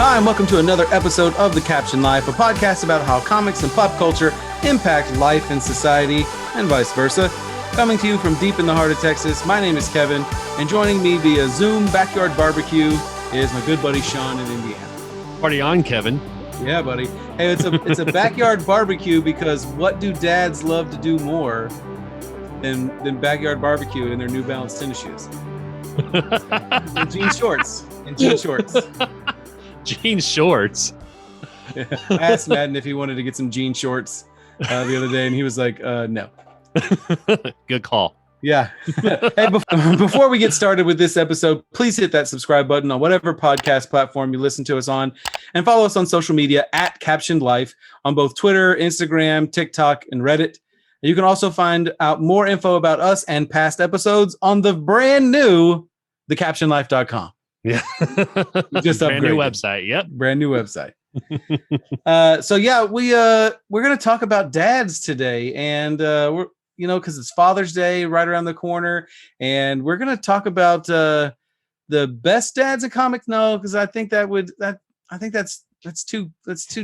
Hi, and welcome to another episode of The Caption Life, a podcast about how comics and pop culture impact life and society, and vice versa. Coming to you from deep in the heart of Texas, my name is Kevin, and joining me via Zoom Backyard Barbecue is my good buddy Sean in Indiana. Party on, Kevin. Yeah, buddy. Hey, it's a backyard barbecue because what do dads love to do more than backyard barbecue in their New Balance tennis shoes? And jean shorts. Jean shorts. Yeah. I asked Madden if he wanted to get some jean shorts the other day, and he was like, no. Good call. Yeah. Hey, before we get started with this episode, please hit that subscribe button on whatever podcast platform you listen to us on, and follow us on social media at Captioned Life on both Twitter, Instagram, TikTok, and Reddit. You can also find out more info about us and past episodes on the brand new thecaptionlife.com. Yeah. Just brand new upgraded. website. Yep. Brand new website. So yeah, we're going to talk about dads today, and we're, because it's Father's Day right around the corner, and we're going to talk about the best dads in comics. No, because I think that's too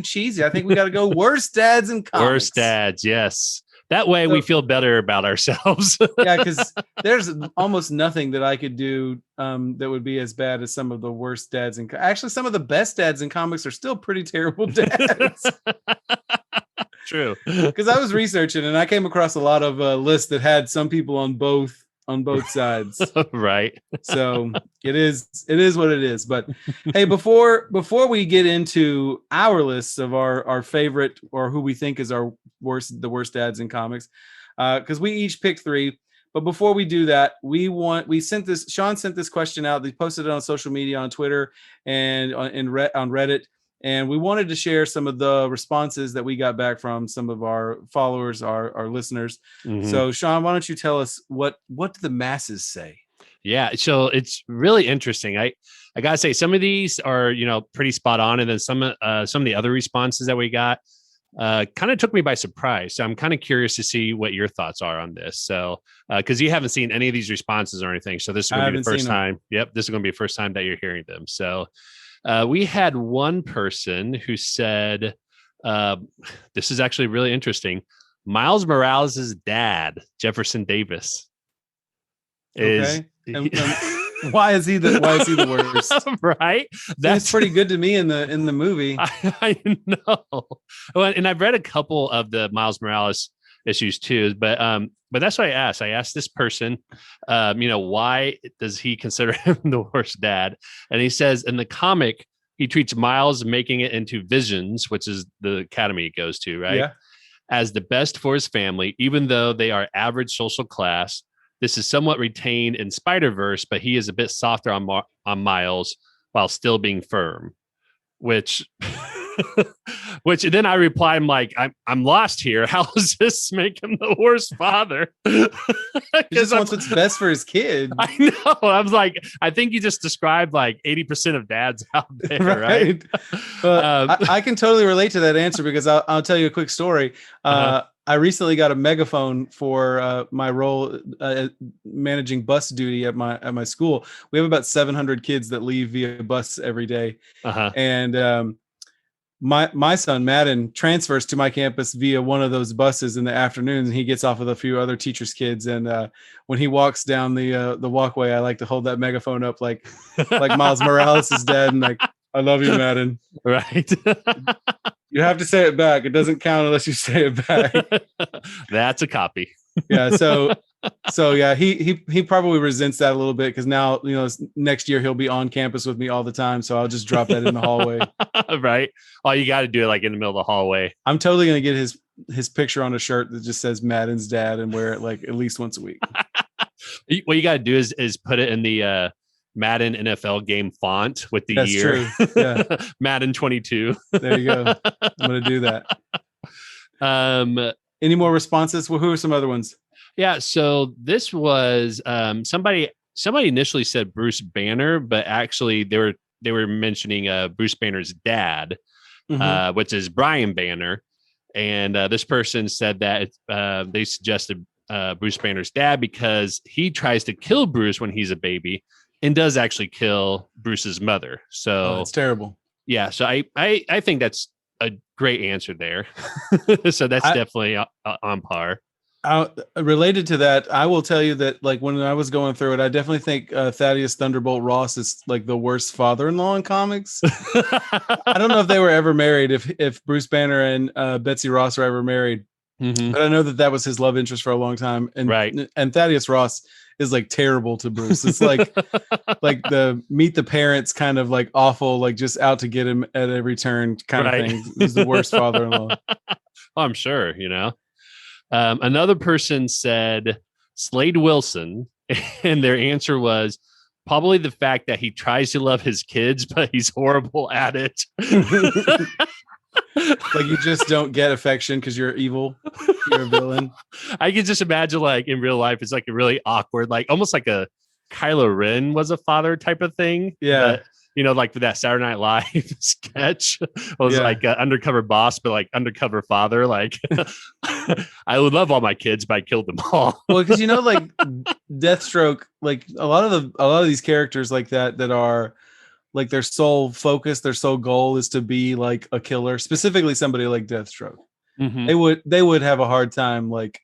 cheesy. I think we got to go worst dads in comics. Worst dads, yes. That way we feel better about ourselves. Yeah, because there's almost nothing that I could do that would be as bad as some of the worst dads in actually some of the best dads in comics are still pretty terrible dads. True. Because I was researching and I came across a lot of lists that had some people on both sides. Right. So it is what it is. But hey, before we get into our lists of our favorite or who we think is the worst dads in comics, because we each picked 3. But before we do that, Sean sent this question out. They posted it on social media, on Twitter and on Reddit. And we wanted to share some of the responses that we got back from some of our followers, our listeners. Mm-hmm. So, Sean, why don't you tell us what do the masses say? Yeah, so it's really interesting. I gotta say, some of these are pretty spot on, and then some of the other responses that we got kind of took me by surprise. So I'm kind of curious to see what your thoughts are on this. So because you haven't seen any of these responses or anything, so this is going to be the first time. Yep, this is going to be the first time that you're hearing them. So. We had one person who said, this is actually really interesting. Miles Morales' dad, Jefferson Davis, is why is he the worst? Right? That's pretty good to me in the movie. I know. Well, and I've read a couple of the Miles Morales issues too, but that's what I asked. I asked this person, why does he consider him the worst dad? And he says in the comic, he treats Miles making it into Visions, which is the academy he goes to, right? Yeah. As the best for his family, even though they are average social class. This is somewhat retained in Spider-Verse, but he is a bit softer on Miles while still being firm, which then I reply, I'm like, I'm lost here. How does this make him the worst father? He just wants what's best for his kid. I know. I was like, I think you just described like 80% of dads out there, right? But I can totally relate to that answer because I'll tell you a quick story. I recently got a megaphone for my role managing bus duty at my school. We have about 700 kids that leave via bus every day, and my son Madden transfers to my campus via one of those buses in the afternoons, and he gets off with a few other teachers' kids. And when he walks down the walkway, I like to hold that megaphone up like Miles Morales is dead, and like, I love you, Madden. Right. You have to say it back. It doesn't count unless you say it back. That's a copy. Yeah. So yeah, he probably resents that a little bit because now, next year he'll be on campus with me all the time. So I'll just drop that in the hallway. Right. Oh, you got to do it like in the middle of the hallway. I'm totally going to get his picture on a shirt that just says Madden's dad and wear it like at least once a week. What you got to do is put it in the Madden NFL game font with the That's year. True. Yeah. Madden 22. There you go. I'm going to do that. Any more responses? Well, who are some other ones? Yeah. So this was somebody initially said Bruce Banner, but actually they were mentioning Bruce Banner's dad, which is Brian Banner. And this person said that they suggested Bruce Banner's dad because he tries to kill Bruce when he's a baby and does actually kill Bruce's mother. So it's terrible. Yeah, so I think that's a great answer there. So that's definitely on par. Related to that, I will tell you that like when I was going through it, I definitely think Thaddeus Thunderbolt Ross is like the worst father-in-law in comics. I don't know if they were ever married, if Bruce Banner and Betsy Ross were ever married, but I know that was his love interest for a long time. And Thaddeus Ross is like terrible to Bruce. It's like the Meet the Parents kind of like awful, like just out to get him at every turn kind of thing. He's the worst father-in-law. I'm sure, another person said Slade Wilson, and their answer was probably the fact that he tries to love his kids, but he's horrible at it. Like you just don't get affection because you're evil. You're a villain. I can just imagine like in real life, it's like a really awkward, like almost like a Kylo Ren was a father type of thing. Yeah. Like for that Saturday Night Live sketch was like an undercover boss, but like undercover father. Like I would love all my kids, but I killed them all. Well, because like Deathstroke, like a lot of these characters like that are like their sole focus, their sole goal is to be like a killer, specifically somebody like Deathstroke. Mm-hmm. They would have a hard time. Like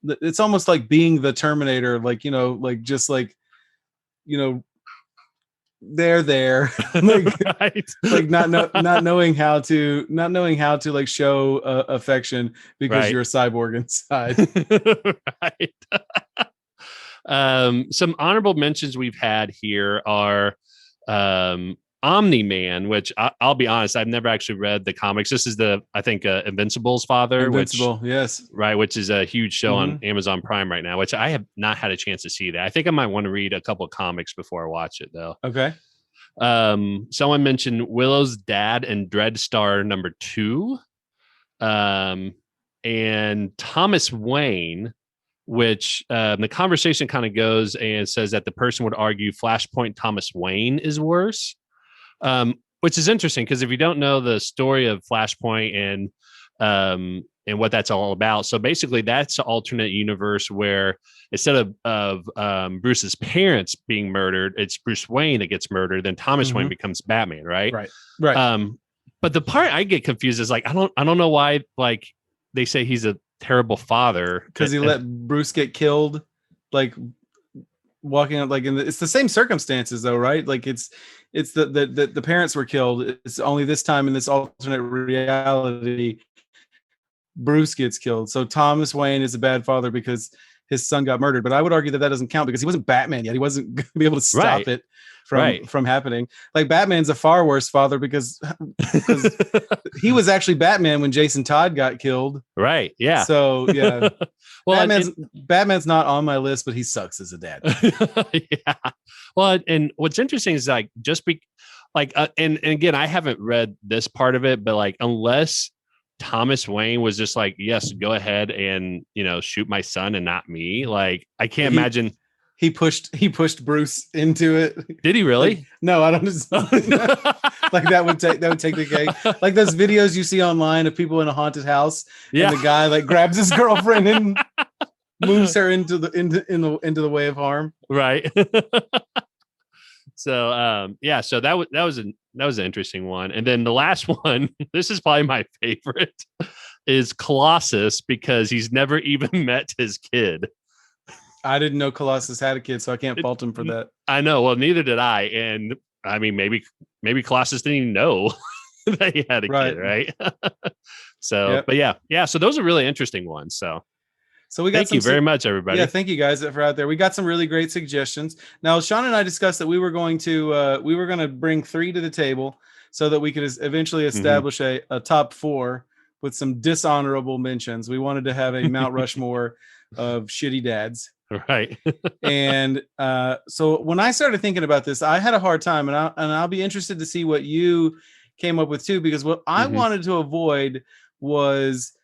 it's almost like being the Terminator, like, like just like, they're there like, right. Like not knowing how to like show affection because you're a cyborg inside. Right. Some honorable mentions we've had here are Omni-Man, which I'll be honest, I've never actually read the comics. This is I think Invincible's father. Invincible, yes. Right, which is a huge show on Amazon Prime right now, which I have not had a chance to see that. I think I might want to read a couple of comics before I watch it, though. Okay. Someone mentioned Willow's dad and Dreadstar #2. And Thomas Wayne, which the conversation kind of goes and says that the person would argue Flashpoint Thomas Wayne is worse, which is interesting because if you don't know the story of Flashpoint and what that's all about, so basically that's an alternate universe where instead of Bruce's parents being murdered, it's Bruce Wayne that gets murdered, then Thomas Wayne becomes Batman, right? Right. But the part I get confused is like I don't know why like they say he's a terrible father because he let Bruce get killed, like walking out like it's the same circumstances though, right? Like it's the parents were killed. It's only this time in this alternate reality Bruce gets killed. So Thomas Wayne is a bad father because his son got murdered. But I would argue that doesn't count because he wasn't Batman yet. He wasn't going to be able to stop it from happening. Like Batman's a far worse father because he was actually Batman when Jason Todd got killed. Right. Yeah. So yeah. Well, Batman's not on my list, but he sucks as a dad. Yeah. Well, and what's interesting is like and again, I haven't read this part of it, but like unless Thomas Wayne was just like, yes, go ahead and shoot my son and not me. Like I can't imagine. He pushed Bruce into it. Did he really? Like, no, I don't. Like that would take the cake. Like those videos you see online of people in a haunted house, and the guy like grabs his girlfriend and moves her into the way of harm. Right. So so that was an interesting one. And then the last one, this is probably my favorite, is Colossus because he's never even met his kid. I didn't know Colossus had a kid, so I can't fault him for that. I know. Well, neither did I. And I mean, maybe Colossus didn't even know that he had a kid, right? So, but yeah. So those are really interesting ones. So we got thank you very much, everybody. Yeah, thank you guys that are out there. We got some really great suggestions. Now, Sean and I discussed that we were going to bring 3 to the table so that we could eventually establish a top 4 with some dishonorable mentions. We wanted to have a Mount Rushmore of shitty dads. Right. And so when I started thinking about this, I had a hard time, and I'll be interested to see what you came up with too, because what I wanted to avoid was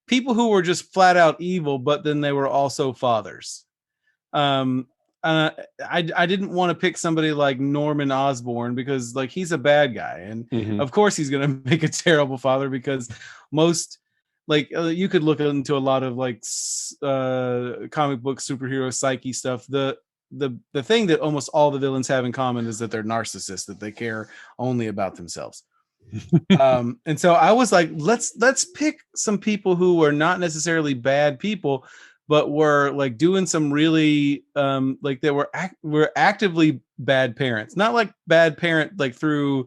people who were just flat out evil, but then they were also fathers. I didn't want to pick somebody like Norman Osborn because like he's a bad guy, and of course he's going to make a terrible father because most you could look into a lot of like comic book superhero psyche stuff. The thing that almost all the villains have in common is that they're narcissists, that they care only about themselves. And so I was like, let's pick some people who were not necessarily bad people, but were like doing some really like they were actively bad parents, not like bad parent like through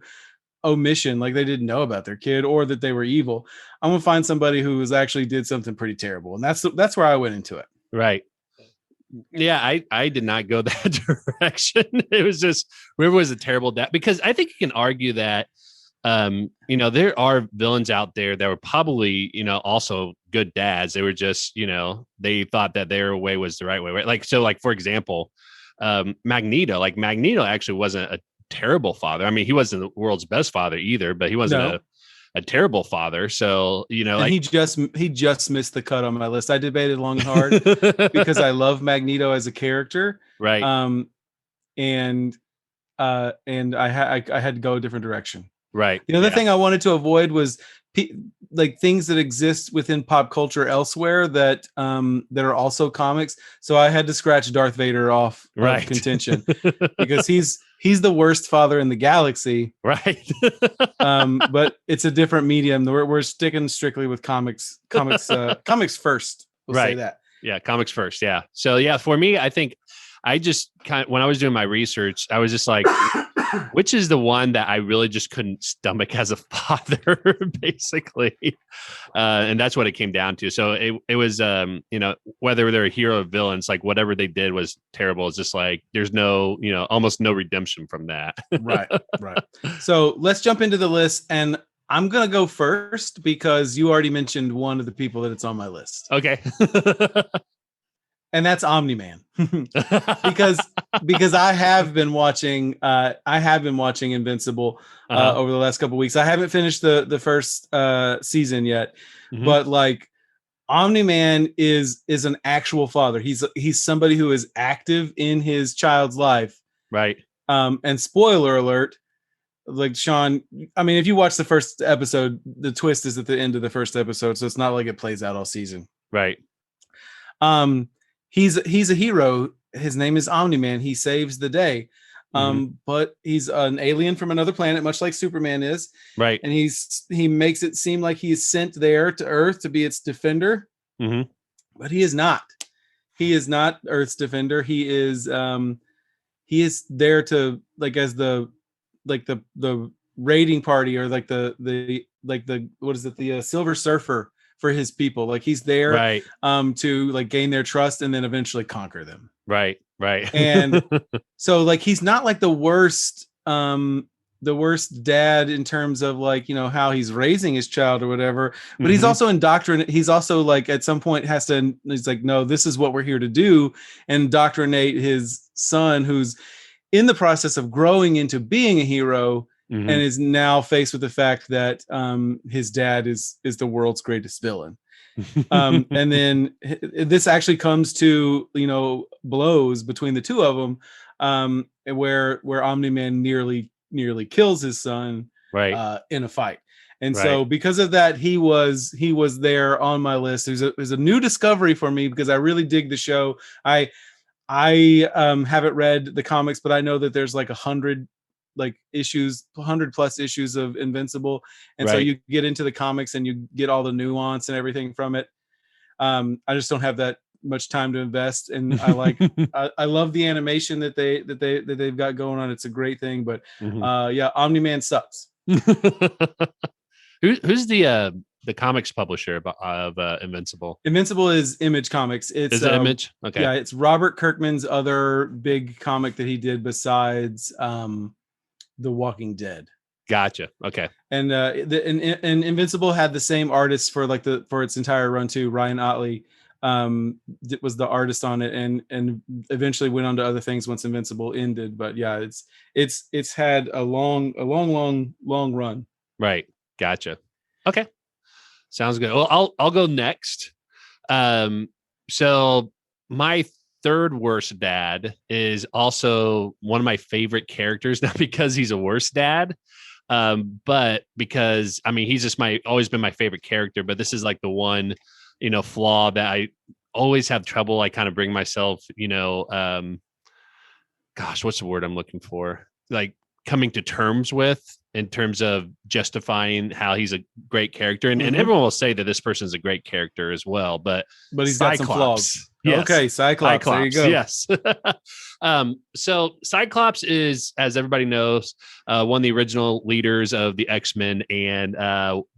omission, like they didn't know about their kid or that they were evil. I'm gonna find somebody who was actually did something pretty terrible, and that's where I went into it. Right. Yeah, I did not go that direction. It was just River was a terrible dad, because I think you can argue that there are villains out there that were probably, also good dads. They were just, they thought that their way was the right way, right? Like, so like, for example, Magneto actually wasn't a terrible father. I mean, he wasn't the world's best father either, but he wasn't a terrible father. So, And like he just missed the cut on my list. I debated long and hard because I love Magneto as a character. Right. And I had to go a different direction. Right. The other thing I wanted to avoid was like things that exist within pop culture elsewhere that are also comics. So I had to scratch Darth Vader off of contention because he's the worst father in the galaxy. Right. But it's a different medium. We're sticking strictly with comics comics first. We'll say that. Yeah, comics first. Yeah. So yeah, for me, I think I just when I was doing my research, I was just like, which is the one that I really just couldn't stomach as a father, basically. And that's what it came down to. So it was, whether they're a hero or villains, like whatever they did was terrible. It's just like, there's no, almost no redemption from that. Right. So let's jump into the list, and I'm going to go first because you already mentioned one of the people that it's on my list. Okay. And that's Omniman. because I have been watching Invincible over the last couple of weeks. I haven't finished the first season yet, but like Omni-Man is an actual father. He's somebody who is active in his child's life. Right. And spoiler alert, like Sean, I mean, if you watch the first episode, the twist is at the end of the first episode, so it's not like it plays out all season. Right. He's a hero. His name is Omni-Man. He saves the day. But he's an alien from another planet, much like Superman is. Right. And he makes it seem like he's sent there to Earth to be its defender. But he is not. He is not Earth's defender. He is there to like as the raiding party, or like the what is it, the Silver Surfer for his people. Like he's there to like gain their trust and then eventually conquer them. Right. And so like he's not like the worst dad in terms of like, how he's raising his child or whatever, but he's also indoctrinated. He's also like at some point he's like, no, this is what we're here to do, and indoctrinate his son, who's in the process of growing into being a hero. And is now faced with the fact that his dad is the world's greatest villain. And then this actually comes to, blows between the two of them, where Omni-Man nearly kills his son in a fight. And so because of that, he was there on my list. It was a new discovery for me because I really dig the show. I haven't read the comics, but I know that there's like 100 plus issues of Invincible, and so you get into the comics and you get all the nuance and everything from it. I just don't have that much time to invest, and I love the animation that they've got going on. It's a great thing, but Omni-Man sucks. Who's the comics publisher of Invincible? Invincible is Image Comics. It's Image. Okay. Yeah, it's Robert Kirkman's other big comic that he did besides The Walking Dead. Gotcha. Okay. And and Invincible had the same artist for its entire run too. Ryan Otley was the artist on it, and eventually went on to other things once Invincible ended. But yeah, it's had a long run. Right. Gotcha. Okay. Sounds good. Well, I'll go next. So my third worst dad is also one of my favorite characters, not because he's a worse dad, but because he's just always been my favorite character. But this is like the one, flaw that I always have trouble. I kind of bring myself, gosh, what's the word I'm looking for? Like coming to terms with in terms of justifying how he's a great character. And Mhm. everyone will say that this person's a great character as well, but he's got some flaws. Yes. Okay, Cyclops. There you go. Yes. So Cyclops is, as everybody knows, one of the original leaders of the X-Men, and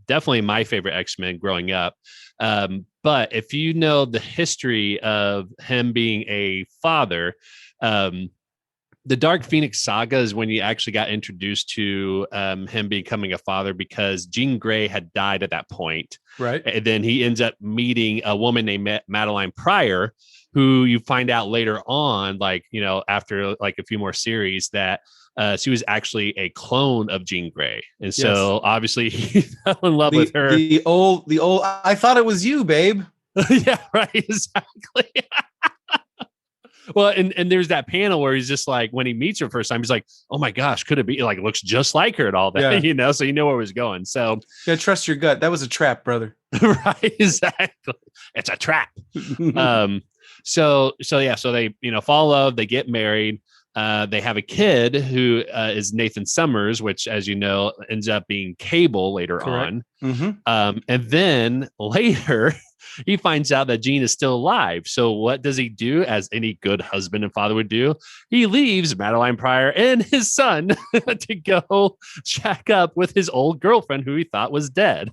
definitely my favorite X-Men growing up. But if you know the history of him being a father, the Dark Phoenix saga is when you actually got introduced to him becoming a father, because Jean Grey had died at that point. Right. And then he ends up meeting a woman named Madeline Pryor, who you find out later on, like, you know, after like a few more series, that she was actually a clone of Jean Grey. And so obviously he fell in love with her. The old, I thought it was you, babe. Yeah, right. Exactly. Well, and there's that panel where he's just like, when he meets her first time, he's like, oh my gosh, could it be, like, looks just like her and all that, Yeah. you know, so you know where it was going. So yeah, trust your gut. That was a trap, brother. Right. Exactly. It's a trap. So they, you know, fall in love, they get married. They have a kid who is Nathan Summers, which, as you know, ends up being Cable later Correct. on. And then later, he finds out that Jean is still alive. So what does he do, as any good husband and father would do? He leaves Madeline Pryor and his son to go shack up with his old girlfriend, who he thought was dead.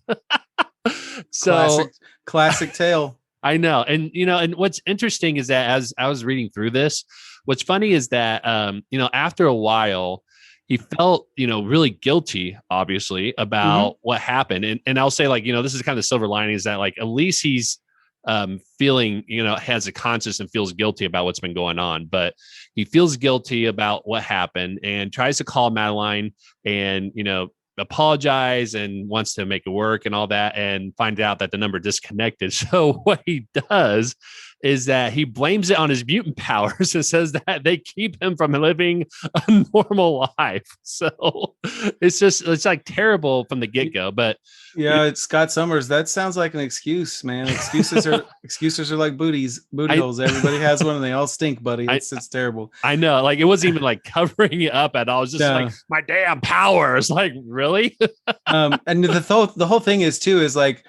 So classic tale. I know. And, you know, and what's interesting is that as I was reading through this, what's funny is that, you know, after a while, he felt, you know, really guilty, obviously, about what happened. And I'll say, like, you know, this is kind of the silver lining, is that, like, at least he's feeling, you know, has a conscience and feels guilty about what's been going on. But he feels guilty about what happened and tries to call Madeline and, you know, apologize and wants to make it work and all that, and find out that the number disconnected. So what he does is that he blames it on his mutant powers and says that they keep him from living a normal life. So it's like terrible from the get-go. But yeah, it's Scott Summers. That sounds like an excuse, man. Excuses are like booty holes. Everybody has one and they all stink, buddy. It's terrible. I know. Like, it wasn't even like covering it up at all. It's just like, my damn powers. Like, really? And the whole thing is too, is like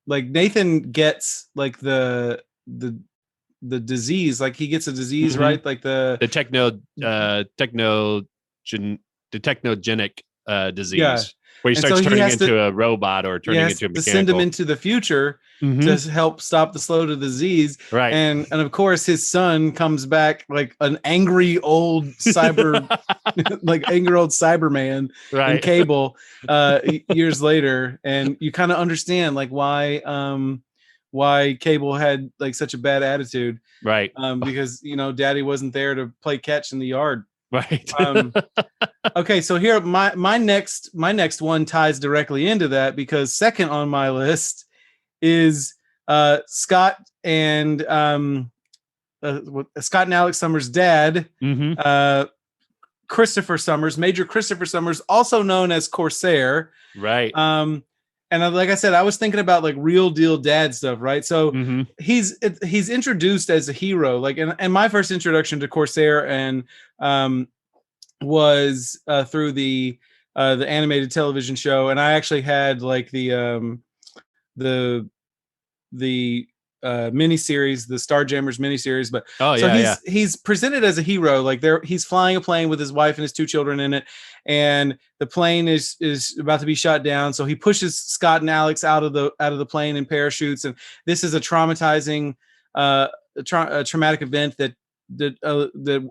Nathan gets like the disease, like he gets a disease, right? Like the technogenic disease. Yeah. Where he starts turning into a robot or turning into a mechanical. To send him into the future to help stop the slow to disease. Right. And of course his son comes back like an angry old cyber, like angry old Cyberman, right, in Cable years later. And you kind of understand like why Cable had like such a bad attitude. Right. Because, you know, daddy wasn't there to play catch in the yard. Right. Okay, so here my next one ties directly into that, because second on my list is Scott and Alex Summers' dad, Christopher Summers, Major Christopher Summers, also known as Corsair. Right. And like I said, I was thinking about like real deal dad stuff, right? So he's introduced as a hero, like, and my first introduction to Corsair and was through the animated television show, and I actually had like the miniseries, the Starjammers miniseries. But he's presented as a hero, like he's flying a plane with his wife and his two children in it, and the plane is about to be shot down. So he pushes Scott and Alex out of the plane in parachutes, and this is a traumatizing, traumatic event that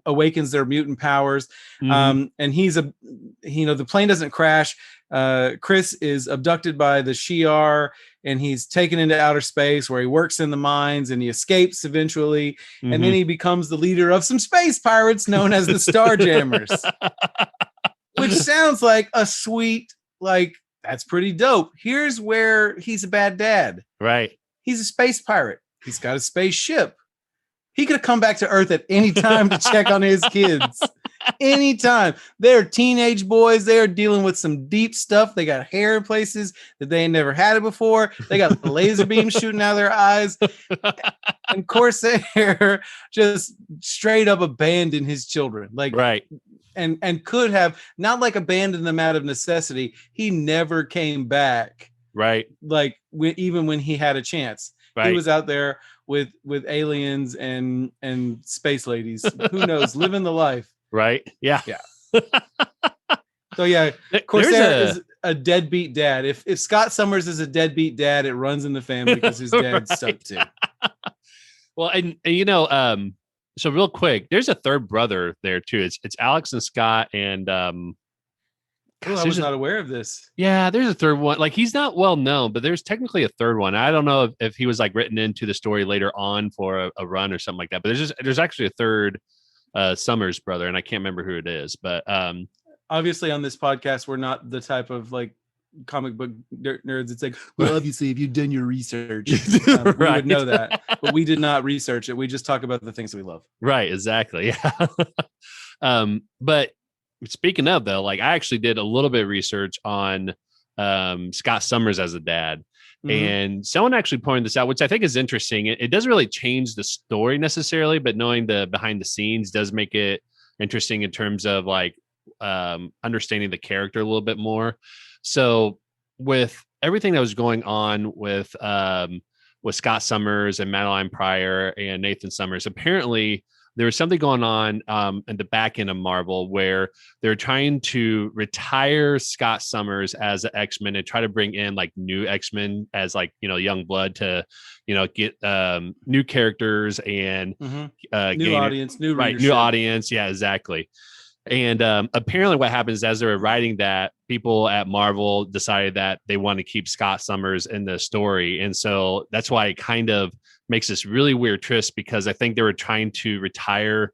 awakens their mutant powers. And the plane doesn't crash. Chris is abducted by the Shi'ar, and he's taken into outer space where he works in the mines, and he escapes eventually. And then he becomes the leader of some space pirates known as the Starjammers, which sounds like a sweet, like, that's pretty dope. Here's where he's a bad dad. Right. He's a space pirate. He's got a spaceship. He could have come back to Earth at any time to check on his kids. Anytime. They're teenage boys. They're dealing with some deep stuff. They got hair in places that they ain't never had it before. They got laser beams shooting out of their eyes. And Corsair just straight up abandoned his children. Like, right. and could have not like abandoned them out of necessity. He never came back. Right. Like even when he had a chance, he was out there with aliens and space ladies. Who knows? Living the life. Right. Yeah. Yeah. So yeah, Corsair is a deadbeat dad. If Scott Summers is a deadbeat dad, it runs in the family because his dad sucked too. Well, and so real quick, there's a third brother there too. It's Alex and Scott, and I was not aware of this. Yeah, there's a third one. Like, he's not well known, but there's technically a third one. I don't know if he was like written into the story later on for a run or something like that. But there's actually a third Summers brother, and I can't remember who it is. But obviously on this podcast, we're not the type of like comic book nerds. It's like, well, obviously if you've done your research, we would know that, but we did not research it. We just talk about the things we love. Right. Exactly. Yeah. But speaking of, though, like, I actually did a little bit of research on Scott Summers as a dad. And someone actually pointed this out, which I think is interesting. It doesn't really change the story necessarily, but knowing the behind the scenes does make it interesting in terms of like understanding the character a little bit more. So with everything that was going on with Scott Summers and Madeline Pryor and Nathan Summers, apparently there was something going on in the back end of Marvel where they're trying to retire Scott Summers as an X-Men and try to bring in like new X-Men as like, young blood to, get new characters and new audience, new readership. New audience. Yeah, exactly. And apparently what happens as they were writing that, people at Marvel decided that they want to keep Scott Summers in the story. And so that's why it kind of makes this really weird twist, because I think they were trying to retire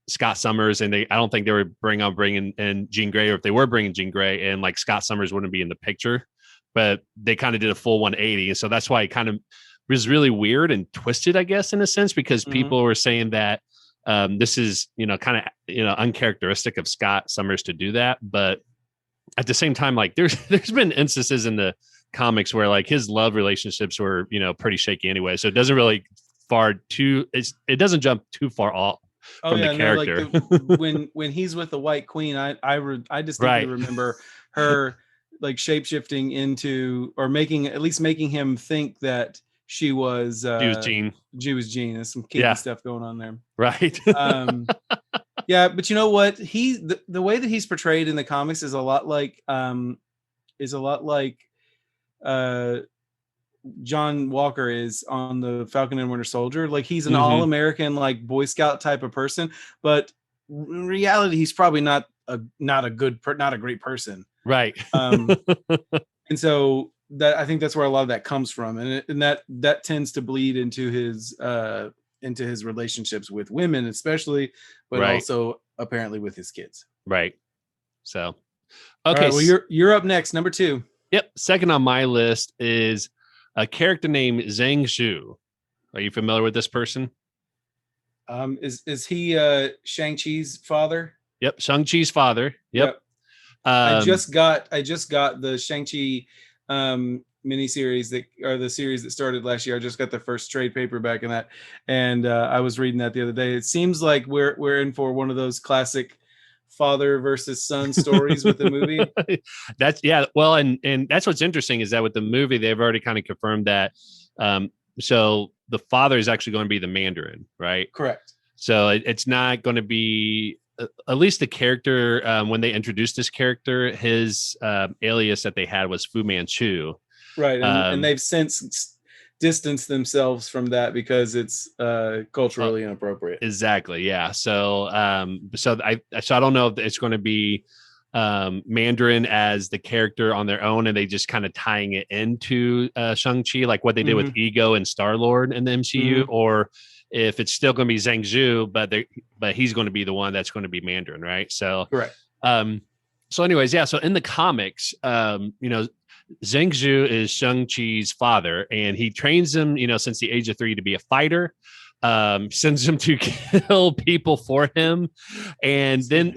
Scott Summers, and I don't think they were bringing in Jean Grey, or if they were bringing Jean Grey, and like Scott Summers wouldn't be in the picture, but they kind of did a full 180. And so that's why it kind of was really weird and twisted, I guess, in a sense, because people were saying that this is, kind of, uncharacteristic of Scott Summers to do that. But at the same time, like there's been instances in the comics where like his love relationships were, pretty shaky anyway. So it doesn't really it doesn't jump too far off from the character. No, like when he's with the White Queen, I distinctly remember her like shape-shifting into, or making him think that she was Jean. There's some kinky stuff going on there. Right. Yeah, but you know what? The way that he's portrayed in the comics is a lot like John Walker is on the Falcon and Winter Soldier. Like, he's an all-American, like Boy Scout type of person, but in reality, he's probably not a great person. Right. And so that, I think that's where a lot of that comes from, and that tends to bleed into his relationships with women, especially, but also apparently with his kids. Right. So, okay. Right, well, you're up next, number 2. Yep. Second on my list is a character named Zhang Zhu. Are you familiar with this person? Is he Shang-Chi's father? Yep, Shang-Chi's father. Yep. I just got the Shang-Chi miniseries the series that started last year. I just got the first trade paperback in that, and I was reading that the other day. It seems like we're in for one of those classic father versus son stories with the movie. Well, and that's what's interesting, is that with the movie they've already kind of confirmed that so the father is actually going to be the Mandarin, right? Correct. So it's not going to be, at least the character, when they introduced this character, his alias that they had was Fu Manchu. Right. And they've since distanced themselves from that because it's culturally inappropriate. Exactly. Yeah. So I don't know if it's going to be Mandarin as the character on their own, and they just kind of tying it into Shang-Chi, like what they did with Ego and Star-Lord in the MCU, or if it's still going to be Zhang Zhu, but he's going to be the one that's going to be Mandarin, right? So correct. So anyways, yeah. So in the comics, Zhang Zhu is Shang-Chi's father, and he trains him, since the age of 3 to be a fighter, sends him to kill people for him. And then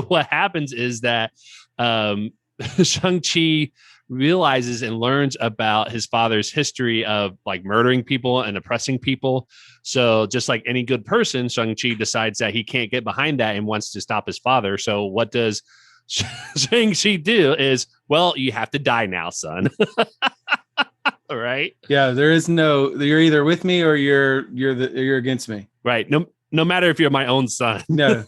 what happens is that Shang-Chi realizes and learns about his father's history of like murdering people and oppressing people. So just like any good person, ShangChi decides that he can't get behind that and wants to stop his father. So what does ShangChi do is, well, you have to die now, son. All right. Yeah, there is no, you're either with me or you're against me. Right. No matter if you're my own son. No.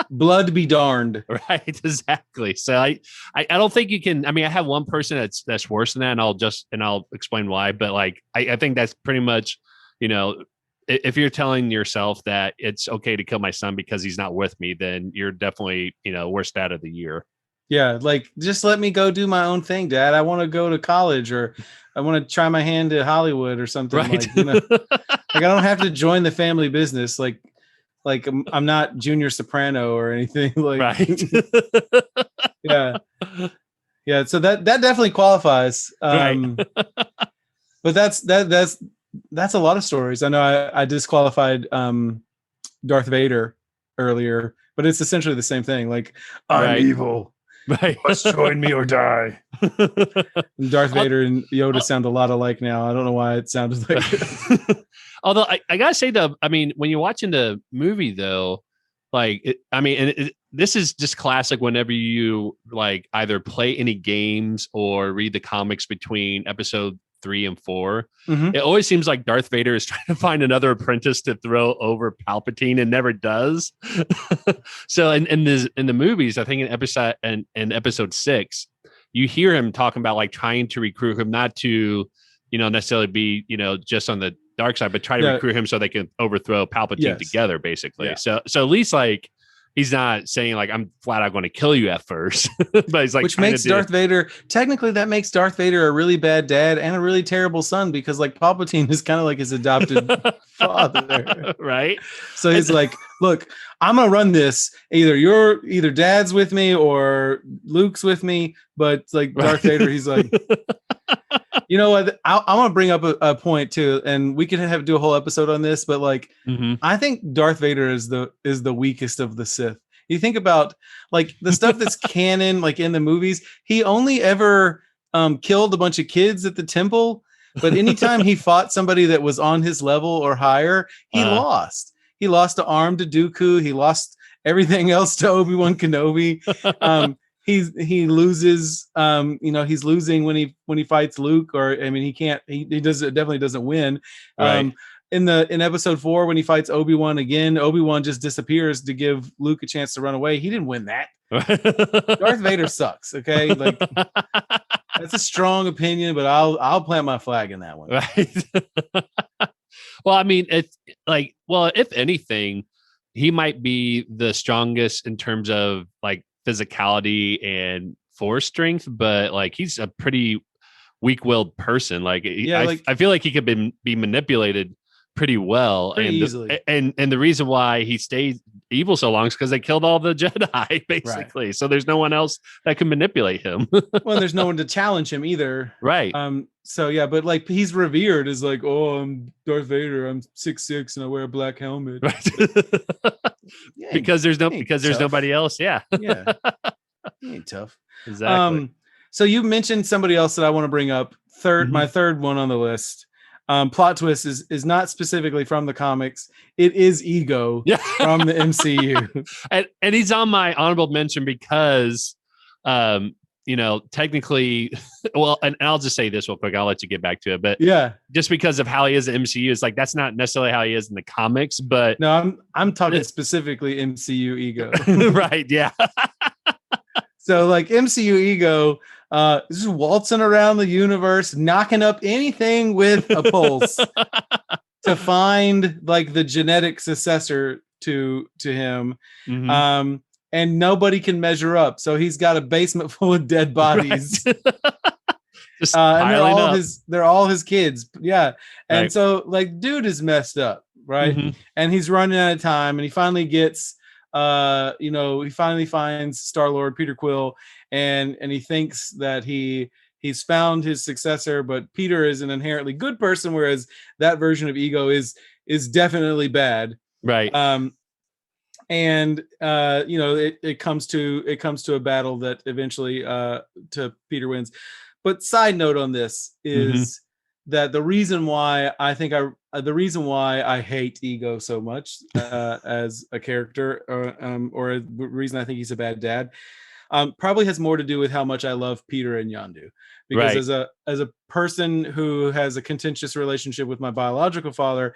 Blood be darned. Right, exactly. So I don't think you can. I mean, I have one person that's worse than that, and I'll explain why. But like, I think that's pretty much, if you're telling yourself that it's okay to kill my son because he's not with me, then you're definitely, worst dad of the year. Yeah, like just let me go do my own thing, Dad. I want to go to college, or I want to try my hand at Hollywood or something. Right. Like I don't have to join the family business. Like I'm not Junior Soprano or anything. Like, right. Yeah. So that definitely qualifies. Right. But that's a lot of stories. I know I disqualified Darth Vader earlier, but it's essentially the same thing. Like, I'm evil. Right. You must join me or die. Darth Vader and Yoda sound a lot alike now. I don't know why it sounded like it. Although I gotta say though, I mean, when you're watching the movie though, like, this is just classic whenever you like either play any games or read the comics between episode 3 and 4. Mm-hmm. It always seems like Darth Vader is trying to find another apprentice to throw over Palpatine and never does. So in the movies, I think in episode 6, you hear him talking about like trying to recruit him, not to, necessarily be, just on the dark side, but try to recruit him so they can overthrow Palpatine together, basically. Yeah. So at least like he's not saying like I'm flat out going to kill you at first, but he's like, which makes Darth Vader, technically that makes Darth Vader a really bad dad and a really terrible son, because like Palpatine is kind of like his adopted father, right? So he's like, look, I'm gonna run this. Either Dad's with me or Luke's with me, but like Darth Vader, he's like, you know what? I want to bring up a point too, and we could do a whole episode on this. But like, I think Darth Vader is the weakest of the Sith. You think about like the stuff that's canon, like in the movies, he only ever killed a bunch of kids at the temple. But anytime he fought somebody that was on his level or higher, he lost. He lost an arm to Dooku. He lost everything else to Obi-Wan Kenobi. He loses. He's losing when he fights Luke, or I mean, he definitely doesn't win. Right. In episode 4, when he fights Obi-Wan again, Obi-Wan just disappears to give Luke a chance to run away. He didn't win that. Darth Vader sucks. Okay, like that's a strong opinion, but I'll plant my flag in that one. Right. Well, I mean, it's like, if anything, he might be the strongest in terms of like physicality and force strength, but like he's a pretty weak-willed person. Like, I feel like he could be manipulated pretty well, pretty easily. And the reason why he stayed evil so long is because they killed all the Jedi, basically. Right. So there's no one else that can manipulate him. Well, there's no one to challenge him either. Right. So yeah, but like he's revered as like, oh, I'm Darth Vader. I'm 6'6" and I wear a black helmet. Right. because there's nobody else. Yeah. Yeah. He ain't tough. Exactly. So you mentioned somebody else that I want to bring up. My third one on the list. Plot twist is not specifically from the comics. It is Ego from the MCU. And he's on my honorable mention because, technically, well, and I'll just say this real quick. I'll let you get back to it. But yeah, just because of how he is in MCU, it's like, that's not necessarily how he is in the comics, but no, I'm talking specifically MCU Ego. Right. Yeah. So like MCU Ego, just waltzing around the universe, knocking up anything with a pulse to find like the genetic successor to him. Mm-hmm. And nobody can measure up. So he's got a basement full of dead bodies. Right. Just and they're all his kids. Yeah. And so like dude is messed up, right? Mm-hmm. And he's running out of time, and he finally gets he finally finds Star-Lord, Peter Quill, and he thinks that he's found his successor, but Peter is an inherently good person, whereas that version of Ego is definitely bad. Right. It comes to a battle that eventually Peter wins. But side note on this Mm-hmm. is that the reason why I hate Ego so much as a character, or the reason I think he's a bad dad, probably has more to do with how much I love Peter and Yondu. Because Right. as a person who has a contentious relationship with my biological father,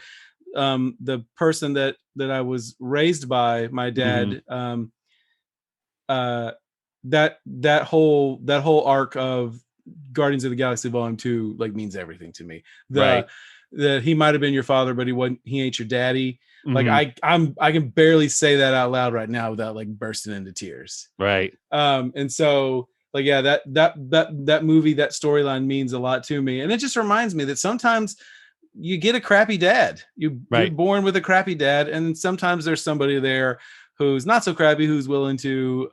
the person that I was raised by, my Mm-hmm. dad, uh, that whole arc of Guardians of the Galaxy Volume 2 like means everything to me. Right. The he might have been your father, but he ain't your daddy. Like Mm-hmm. I can barely say that out loud right now without like bursting into tears. Right. And so like yeah, that movie, that storyline means a lot to me. And it just reminds me that sometimes you get a crappy dad. You're Right. born with a crappy dad, and sometimes there's somebody there who's not so crappy, who's willing to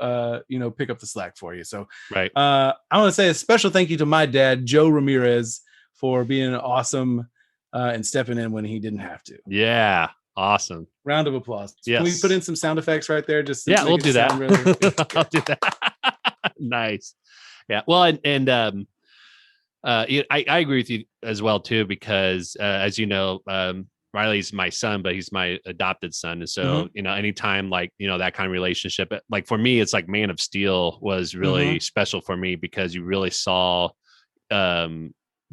pick up the slack for you. So Right. I want to say a special thank you to my dad, Joe Ramirez, for being awesome and stepping in when he didn't have to. Yeah. Awesome. Round of applause. Can we put Yes. in some sound effects right there just to Yeah, make we'll it do that. sound really good? I'll do that. Nice. Yeah. Well, and I agree with you as well too, because as you know, Riley's my son, but he's my adopted son, and so Mm-hmm. anytime like that kind of relationship, like for me, it's like Man of Steel was really Mm-hmm. special for me because you really saw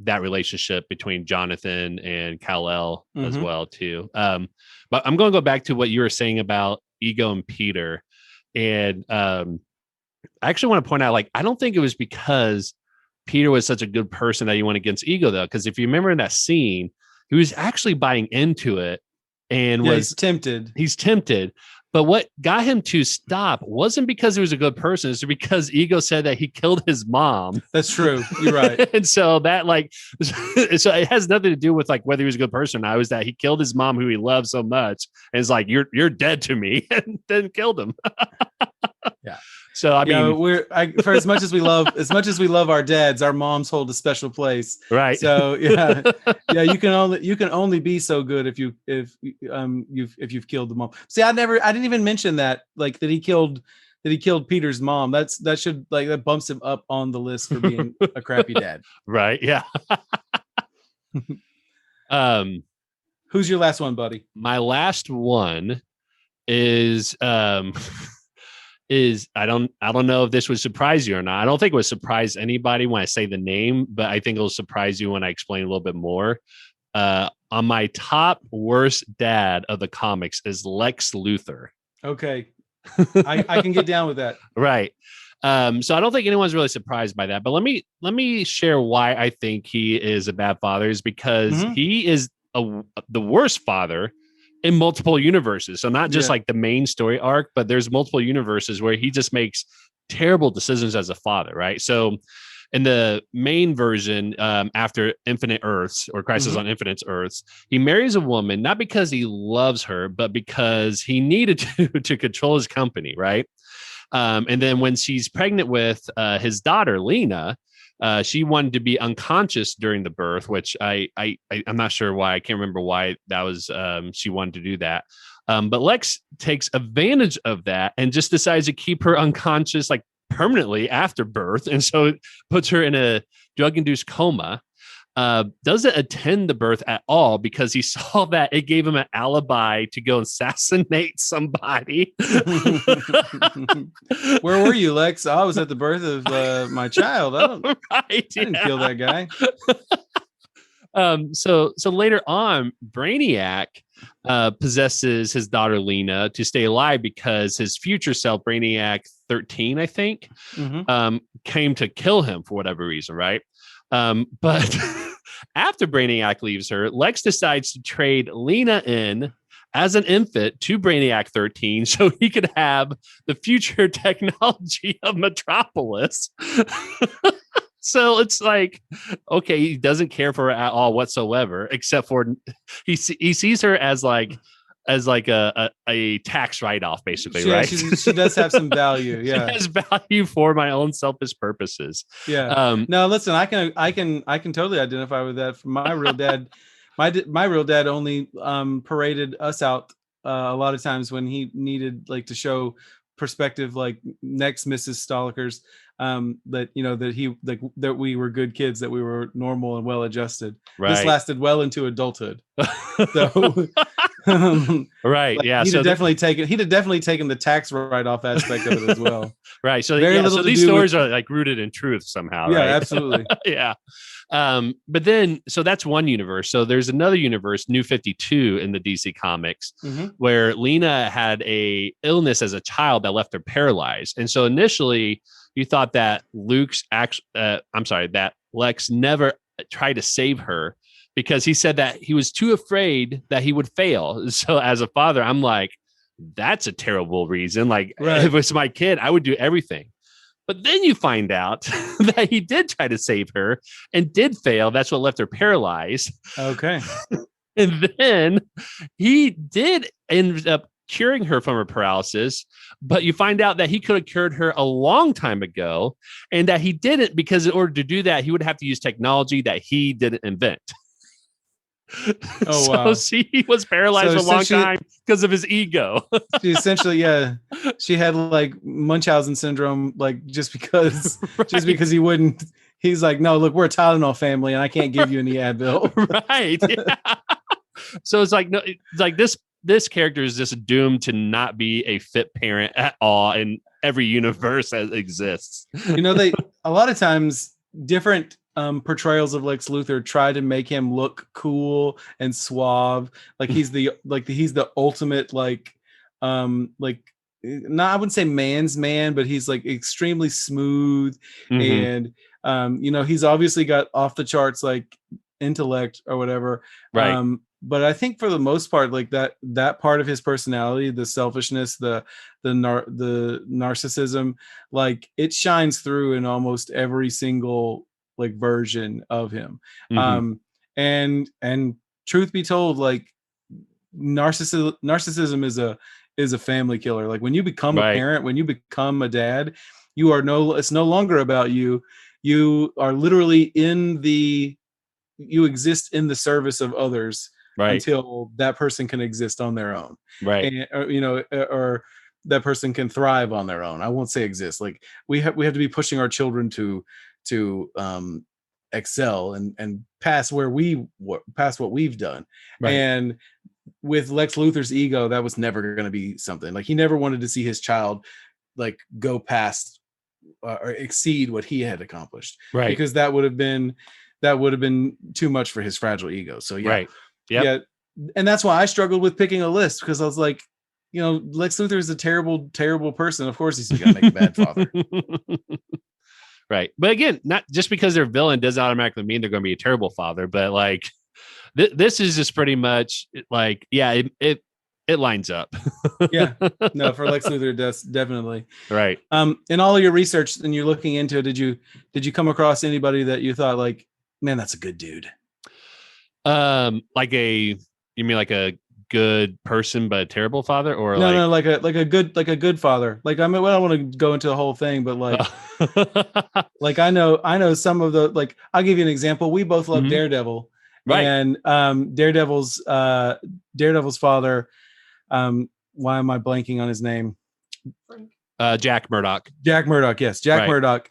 that relationship between Jonathan and Kal-El as Mm-hmm. well too. But I'm going to go back to what you were saying about Ego and Peter, and I actually want to point out, like, I don't think it was because Peter was such a good person that he went against Ego, though. Because if you remember in that scene, he was actually buying into it and Yeah, he's tempted. But what got him to stop wasn't because he was a good person. It's because Ego said that he killed his mom. That's true. You're right. And so that so it has nothing to do with like whether he was a good person or not. It was that he killed his mom, who he loved so much, and it's like, you're dead to me, and then killed him. Yeah. So I mean, for as much as we love our dads, our moms hold a special place. right? So yeah, you can only be so good if you've killed the mom. See, I didn't even mention that, like that he killed Peter's mom. That bumps him up on the list for being a crappy dad. Right? Yeah. Who's your last one, buddy? My last one is I don't know if this would surprise you or not. I don't think it would surprise anybody when I say the name, but I think it'll surprise you when I explain a little bit more. On my top worst dad of the comics is Lex Luthor. Okay. I can get down with that. Right. So I don't think anyone's really surprised by that, but let me share why I think he is a bad father, is because he is the worst father in multiple universes. So not just like the main story arc, but there's multiple universes where he just makes terrible decisions as a father, right? So in the main version, after Infinite Earths or Crisis on Infinite Earths, he marries a woman, not because he loves her, but because he needed to control his company, right? And then when she's pregnant with his daughter, Lena, she wanted to be unconscious during the birth, which I'm not sure why. I can't remember why that was. She wanted to do that. But Lex takes advantage of that and just decides to keep her unconscious like permanently after birth. And so it puts her in a drug-induced coma. Doesn't attend the birth at all because he saw that it gave him an alibi to go assassinate somebody. Where were you, Lex? I was at the birth of my child. I didn't kill that guy. So later on, Brainiac possesses his daughter Lena to stay alive because his future self, Brainiac 13, I think, came to kill him for whatever reason, right? But after Brainiac leaves her, Lex decides to trade Lena in as an infant to Brainiac 13 so he could have the future technology of Metropolis. So it's like, okay, he doesn't care for her at all whatsoever, except for he sees her as like a tax write-off, basically, right? She does have some value. Yeah, she has value for my own selfish purposes. Yeah. No, listen, I can totally identify with that. My real dad, my real dad only paraded us out a lot of times when he needed like to show prospective like next Mrs. Stalkers, that that we were good kids, that we were normal and well adjusted. This lasted well into adulthood. So right, yeah. He'd have definitely taken the tax write-off aspect of it as well. Right. So so these stories are like rooted in truth somehow. Yeah, right? Absolutely. Yeah. But then, so that's one universe. So there's another universe, New 52 in the DC comics, where Lena had a illness as a child that left her paralyzed. And so initially you thought that that Lex never tried to save her because he said that he was too afraid that he would fail. So as a father, I'm like, that's a terrible reason. Like if it was my kid, I would do everything. But then you find out that he did try to save her and did fail. That's what left her paralyzed. Okay. And then he did end up curing her from her paralysis, but you find out that he could have cured her a long time ago and that he didn't because in order to do that, he would have to use technology that he didn't invent. Oh, wow. He was paralyzed for a long time because of his ego. She essentially, she had like Munchausen syndrome, like just because he wouldn't. He's like, no, look, we're a Tylenol family, and I can't give you any Advil. Right. Yeah. So it's like this character is just doomed to not be a fit parent at all in every universe that exists. A lot of times different portrayals of Lex Luthor try to make him look cool and suave, like he's the ultimate I wouldn't say man's man, but he's like extremely smooth, and he's obviously got off the charts like intellect or whatever, right? But I think for the most part, like that part of his personality, the selfishness, the narcissism, like it shines through in almost every single like version of him. And truth be told, like narcissism is a family killer. Like when you become a parent, when you become a dad, it's no longer about you. You are literally you exist in the service of others until that person can exist on their own. And, or that person can thrive on their own. I won't say exist. Like we have to be pushing our children to excel and pass what we've done. And with Lex Luthor's ego, that was never going to be something. Like he never wanted to see his child like go past or exceed what he had accomplished, because that would have been too much for his fragile ego. So and that's why I struggled with picking a list, because I was like, Lex Luthor is a terrible, terrible person. Of course he's gonna make a bad father. Right. But again, not just because they're villain doesn't automatically mean they're going to be a terrible father. But like, this is just pretty much like, it lines up. Yeah. No, for Lex Luthor, does definitely. Right. In all of your research and you're looking into it, did you come across anybody that you thought like, man, that's a good dude? You mean like a good person but a terrible father, or no, like a good father? Like, I mean, I don't want to go into the whole thing, but like like I know some of the, like, I'll give you an example. We both love Daredevil, and Daredevil's father, why am I blanking on his name? Jack Murdock. Yes, Jack Murdock.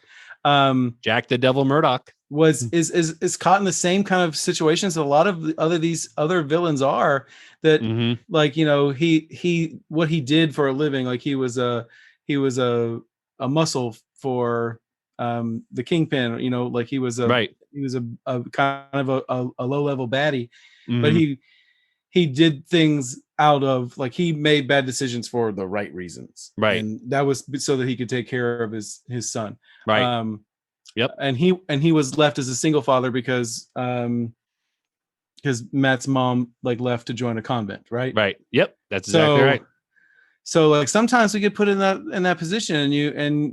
Jack the Devil Murdock is caught in the same kind of situations that a lot of these other villains are, that like, he what he did for a living, like he was a muscle for the Kingpin, like he was a kind of a low level baddie, but he did things out of, like, he made bad decisions for the right reasons, and that was so that he could take care of his son, and he was left as a single father because Matt's mom like left to join a convent, right? That's exactly right. So like sometimes we get put in that position, and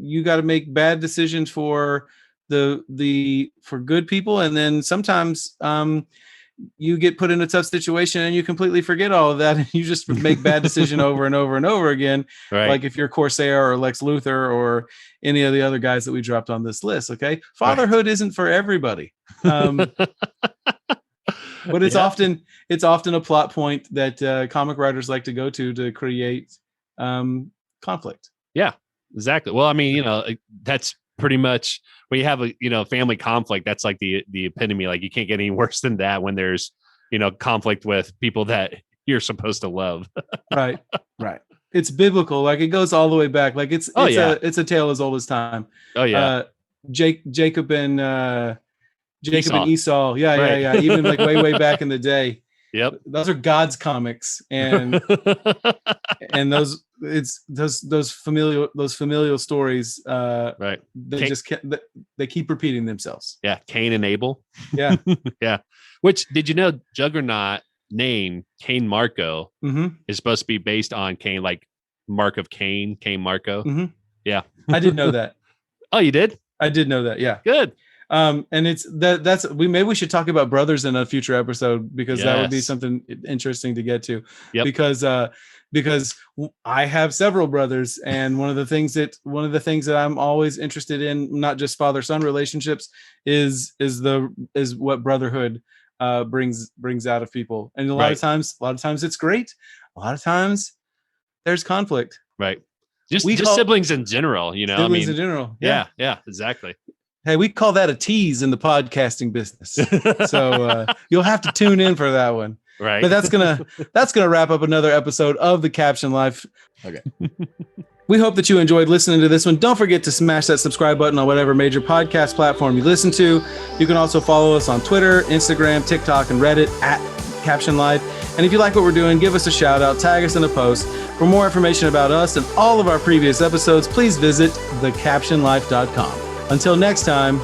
you got to make bad decisions for for good people, and then sometimes you get put in a tough situation and you completely forget all of that, and you just make bad decision over and over and over again. Like if you're Corsair or Lex Luthor or any of the other guys that we dropped on this list. Okay. Fatherhood isn't for everybody. But it's often a plot point that comic writers like to go to create conflict. Yeah, exactly. Well, I mean, that's pretty much when you have a, family conflict, that's like the epitome. Like you can't get any worse than that when there's, conflict with people that you're supposed to love. Right. It's biblical. Like it goes all the way back. Like it's a tale as old as time. Oh yeah. Jacob and Esau. Yeah. Right. Yeah. Even like way back in the day. Yep. Those are God's comics, and those familial stories. Right. They keep repeating themselves. Yeah. Cain and Abel. Yeah. Yeah. Which, did you know Juggernaut name Cain Marco is supposed to be based on Cain, like Mark of Cain Marco. Yeah. I did know that. Oh, you did? I did know that. Yeah. Good. And maybe we should talk about brothers in a future episode, because that would be something interesting to get to. Yep. Because I have several brothers, and one of the things that I'm always interested in, not just father-son relationships, is what brotherhood brings out of people. And a lot of times it's great. A lot of times there's conflict. Right. Just siblings in general, Siblings in general. Yeah, exactly. Hey, we call that a tease in the podcasting business. So you'll have to tune in for that one. Right. But that's gonna wrap up another episode of the Caption Life. Okay. We hope that you enjoyed listening to this one. Don't forget to smash that subscribe button on whatever major podcast platform you listen to. You can also follow us on Twitter, Instagram, TikTok, and Reddit at Caption Life. And if you like what we're doing, give us a shout out, tag us in a post. For more information about us and all of our previous episodes, please visit thecaptionlife.com. Until next time,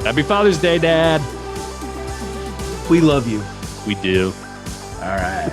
Happy Father's Day, Dad. We love you. We do. All right.